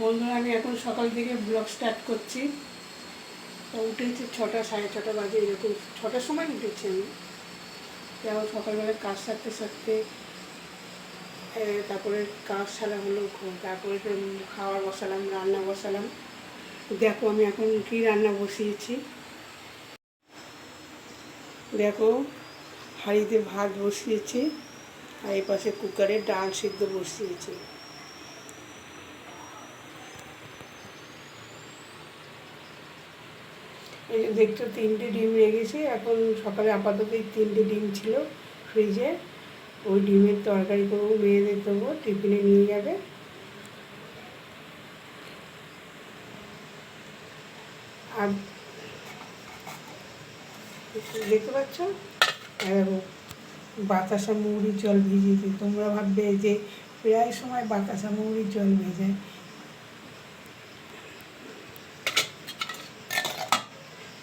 বন্ধুরা, আমি এখন সকাল থেকে ব্লগ স্টার্ট করছি। তো উঠেছি 6টা, 6:30 বাজে, এরকম 6টার সময় উঠেছি আমি। যেমন সকালবেলায় কাজ সারতে সারতে তারপরে কাজ সারা হলো, তারপরে খাবার বসালাম, রান্না বসালাম। দেখো আমি এখন কী রান্না বসিয়েছি। দেখো হাঁড়িতে ভাত বসিয়েছি, আর এই পাশে কুকারে ডাল সিদ্ধ বসিয়েছি। এই যে দেখছো 3টে ডিম রেখেছি। এখন সকালে আপাতত এই 3টে ডিম ছিল ফ্রিজে, ওই ডিমের তরকারি করবো, মেয়েদের দেবো, টিফিনে নিয়ে যাবে। আর দেখতে পাচ্ছ দেখো বাতাসা মৌরির জল ভিজিয়েছি। তোমরা ভাববে যে প্রায় সময় বাতাসা মৌরির জল ভেজে,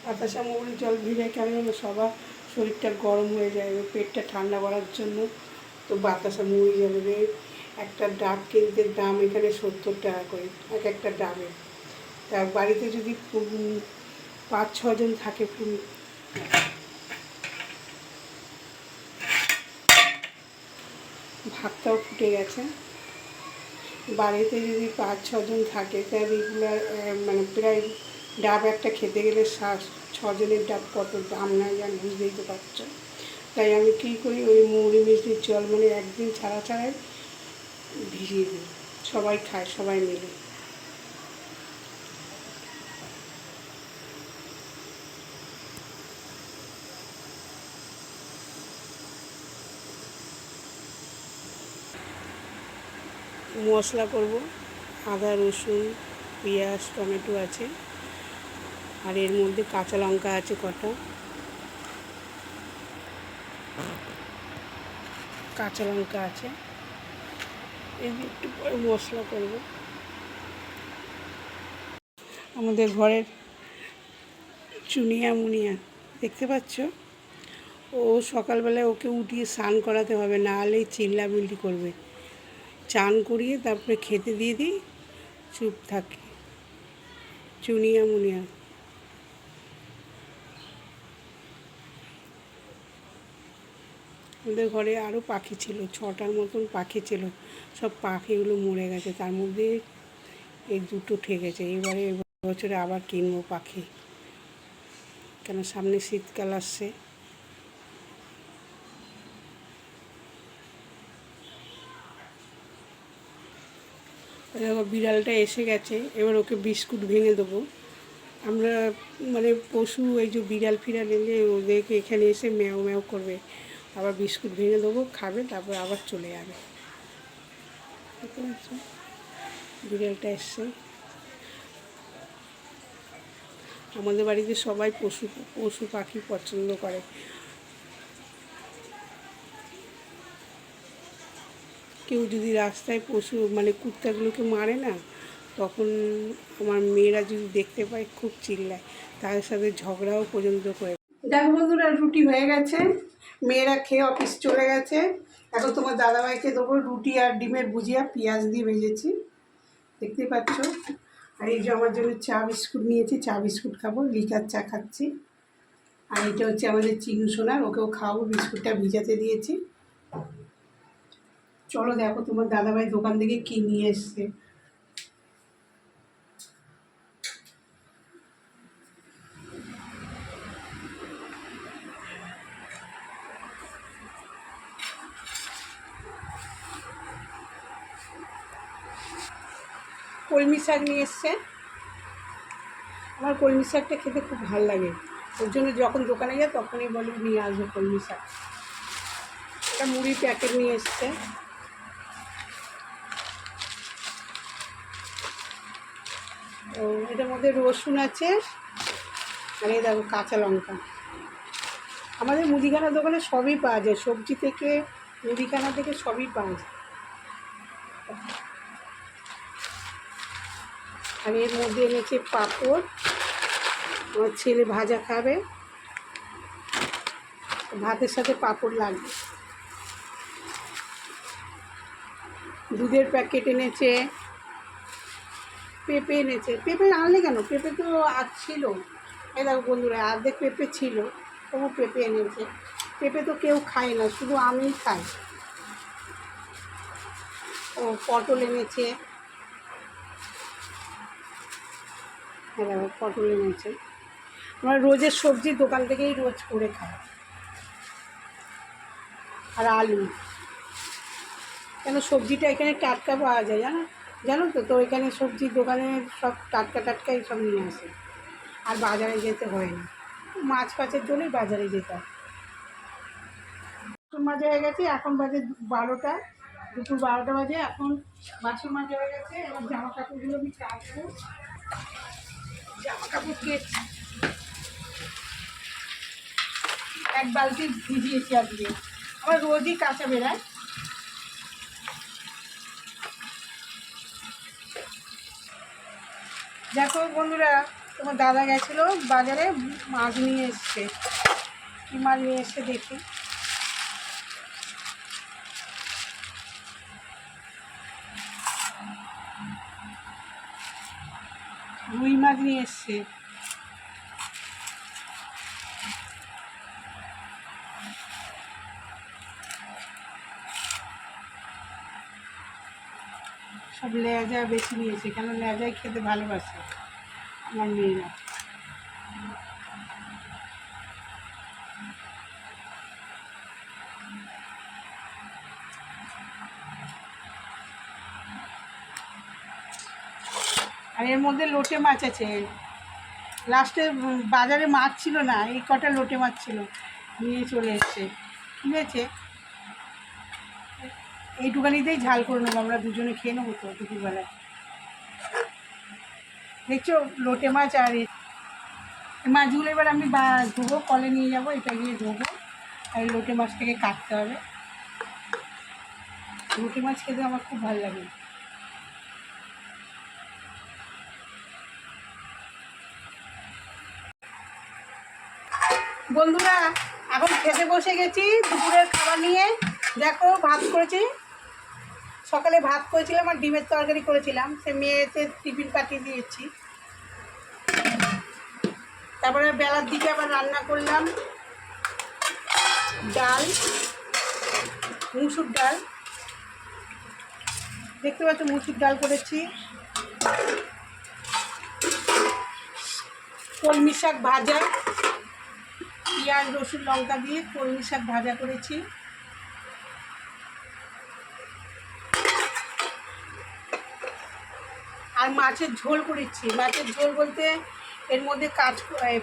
বাতাসা মৌরির জল ভিজে কেন জানো? সবার শরীরটা গরম হয়ে যায়, পেটটা ঠান্ডা করার জন্য। তো বাতাসা মৌরি জলের একটা ডাব কিনতে দাম এখানে 70 টাকা করে এক একটা ডাবে। তা বাড়িতে যদি 5-6 জন থাকে, ভাতটাও ফুটে গেছে। বাড়িতে যদি 5-6 জন থাকে, তা রেগুলার মানে প্রায় ডাব একটা খেতে গেলে 6 জনের ডাব কত দাম নেয় জান, বুঝতেই তো পারছো। তাই আমি কী করি, ওই মৌরি মিষ্টির জল মানে একদিন ছাড়া ছাড়াই ভিজিয়ে দিই, সবাই খায়, সবাই মিলে। মশলা করব, আদা রসুন পেঁয়াজ টমেটো আছে, আর এর মধ্যে কাঁচা লঙ্কা আছে কটা, কাঁচা লঙ্কা আছে। এই একটু পরে মশলা করব। আমাদের ঘরের চুনিয়া মুনিয়া দেখতে পাচ্ছ, ও সকালবেলায় ওকে উঠিয়ে স্নান করাতে হবে, না হলে চিল্লামিল্লি করবে। চান করিয়ে তারপরে খেতে দিয়ে দিই, চুপ থাকে। চুনিয়া মুনিয়া আমাদের ঘরে আরও পাখি ছিল, 6টার মতন পাখি ছিল। সব পাখিগুলো মরে গেছে, তার মধ্যে এই 2টো ঠেকেছে। এবারে বছরে আবার কিনবো পাখি, কেন সামনে শীতকাল আসছে। দেখো বিড়ালটা এসে গেছে, এবার ওকে বিস্কুট ভেঙে দেবো। আমরা মানে পশু, এই যে বিড়াল ফিরাল এলে ওদেরকে এখানে এসে ম্যাও ম্যাও করবে, আবার বিস্কুট ভেঙে দেবো, খাবে, তারপর আবার চলে যাবে। বুঝতে পারছো, বিড়ালটা এসছে। আমাদের বাড়িতে সবাই পশু পাখি পছন্দ করে। কেউ যদি রাস্তায় পশু মানে কুত্তাগুলোকে মারে না, তখন আমার মেয়েরা যদি দেখতে পায় খুব চিল্লায়, তাদের সাথে ঝগড়াও পর্যন্ত করে। দেখো বন্ধুরা, রুটি হয়ে গেছে, মেয়েরা খেয়ে অফিস চলে গেছে। এখন তোমার দাদাভাইকে দেবো রুটি আর ডিমের ভুজিয়া, পেঁয়াজ দিয়ে ভেজেছি, দেখতেই পাচ্ছ। আর এই যে আমার জন্য চা বিস্কুট নিয়েছি, চা বিস্কুট খাবো, লিকার চা খাচ্ছি। আর এটা হচ্ছে আমাদের চিনু সোনার, ওকেও খাওয়াবো, বিস্কুটটা ভিজাতে দিয়েছি। চলো দেখো তোমার দাদাভাই দোকান থেকে কি নিয়ে এসছে। কলমি শাক নিয়ে এসছে। আমার কলমি শাকটা খেতে খুব ভালো লাগে, ওর জন্য যখন দোকানে যায় তখনই বলি নিয়ে আসবো কলমি শাক। এটা মুড়ি প্যাকেট নিয়ে এসছে। ও এটার মধ্যে রসুন আছে, আর এই দেখো কাঁচা লঙ্কা। আমাদের মুদিখানা দোকানে সবই পাওয়া যায়, সবজি থেকে মুদিখানা থেকে সবই পাওয়া যায়। আর এর মধ্যে এনেছে পাঁপড়, আমার ছেলে ভাজা খাবে, ভাতের সাথে পাঁপড় লাগবে। দুধের প্যাকেট এনেছে, পেঁপে এনেছে। পেঁপে আনলে কেন? পেঁপে তো আজ ছিল। এই দেখো বন্ধুরা, অর্ধেক পেঁপে ছিল, তবু পেঁপে এনেছে। পেঁপে তো কেউ খায় না, শুধু আমিই খাই। ও পটল এনেছে, হ্যাঁ দেখো পটল এনেছে। আমরা রোজের সবজির দোকান থেকেই রোজ করে খাই। আর আলু, কেন সবজিটা এখানে টাটকা পাওয়া যায়, জানো জানো তো। তো এখানে সবজির দোকানে সব টাটকা টাটকাই সব নিয়ে আসে, আর বাজারে যেতে হয় না। মাছ ফাছের জন্যই বাজারে যেতে হয়। বাসন মাজা হয়ে গেছে, এখন বাজে 12টা, দুপুর 12টা বাজে। এখন বাসন মাজা হয়ে গেছে, এবার জামা কাপড়গুলো আমি কাচবো। জামা কাপড় কেচে এক বালতি ভিজিয়েছি আজকে। আমার রোজই কাঁচা বেরায়। দেখো বন্ধুরা, তোমার দাদা গেছিলো বাজারে, মাছ নিয়ে এসছে। কী মাছ নিয়ে এসছে দেখি। রুই মাছ নিয়ে এসছে। সব লেজা বেশি নিয়েছে, কেন লেজাই খেতে ভালোবাসে আমার মেয়েরা। আর এর মধ্যে লোটে মাছ আছে। লাস্টে বাজারে মাছ ছিল না, এই কটা লোটে মাছ ছিল, নিয়ে চলে এসছে। ঠিক আছে, এইটুকানিতেই ঝাল করে নেবো, আমরা দুজনে খেয়ে নেবো তো দুপুরবেলায়। দেখছো লোটে মাছ। আর এই মাছগুলো এবার আমি ধোবো, কলে নিয়ে যাবো, এটা গিয়ে ধোবো। আর এই লোটে মাছটাকে কাটতে হবে। লোটে মাছ খেতে আমার খুব ভালো লাগে। বন্ধুরা, এখন খেতে বসে গেছি দুপুরের খাবার নিয়ে। দেখো ভাত করেছি, সকালে ভাত করেছিলাম আর ডিমের তরকারি করেছিলাম, সে মেয়েতে টিফিন পাঠিয়ে দিয়েছি। তারপরে বেলার দিকে আবার রান্না করলাম ডাল, মুসুর ডাল। দেখতে পাচ্ছ মুসুর ডাল করেছি। কলমি শাক ভাজা, পেঁয়াজ রসুন লঙ্কা দিয়ে কলমি শাক ভাজা করেছি। আর মাছের ঝোল করেছি। মাছের ঝোল বলতে এর মধ্যে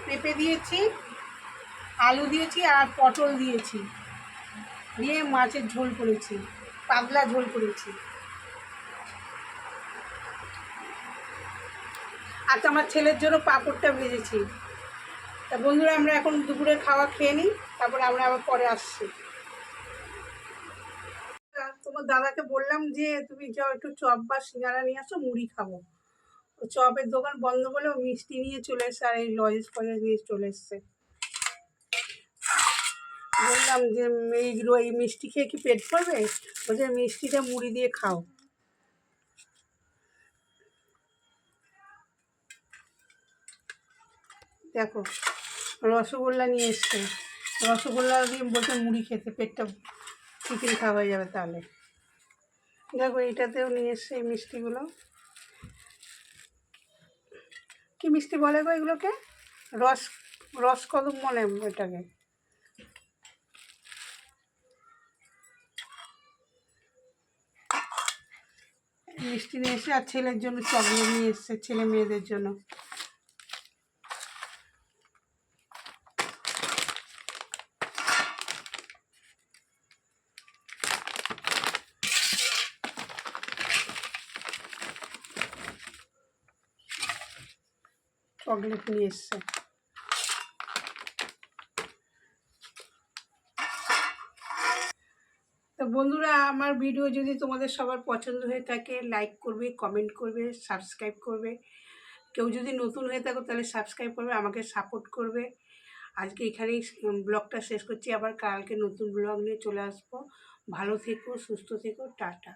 পেঁপে দিয়েছি, আলু দিয়েছি আর পটল দিয়েছি, দিয়ে মাছের ঝোল করেছি, পাতলা ঝোল করেছি। আর তো আমার ছেলের জন্য পাঁপড়টা ভেজেছি। তা বন্ধুরা, আমরা এখন দুপুরে খাওয়া খেয়ে নিই, তারপরে আমরা আবার পরে আসছি। তোমার দাদাকে বললাম যে তুমি যাও একটু চপ বা সিঙ্গারা নিয়ে আসো, মুড়ি খাবো। চপের দোকান বন্ধ বলে ও মিষ্টি নিয়ে চলে এসছে, আর এই লজেস ফজেস নিয়ে চলে এসছে। বললাম যে এইগুলো, এই মিষ্টি খেয়ে কি পেট ভরবে? বলছে মিষ্টিটা মুড়ি দিয়ে খাও। দেখো রসগোল্লা নিয়ে এসছে, রসগোল্লা দিয়ে বলছে মুড়ি খেতে, পেটটা টিফিন খাওয়া হয়ে যাবে তাহলে। দেখো এইটাতেও নিয়ে এসছে এই মিষ্টিগুলো। কি মিষ্টি বলে গো এগুলোকে? রসকদম বলে এটাকে। মিষ্টি নিয়ে এসে, আর ছেলের জন্য চকলেট নিয়ে এসছে, ছেলে মেয়েদের জন্য। চকলেট নিয়ে এসছে। তো বন্ধুরা, আমার ভিডিও যদি তোমাদের সবার পছন্দ হয়ে থাকে, লাইক করবে, কমেন্ট করবে, সাবস্ক্রাইব করবে। কেউ যদি নতুন হয়ে থাকো তাহলে সাবস্ক্রাইব করবে, আমাকে সাপোর্ট করবে। আজকে এখানেই ব্লগটা শেষ করছি, আবার কালকে নতুন ব্লগ নিয়ে চলে আসবো। ভালো থেকো, সুস্থ থেকো, টাটা।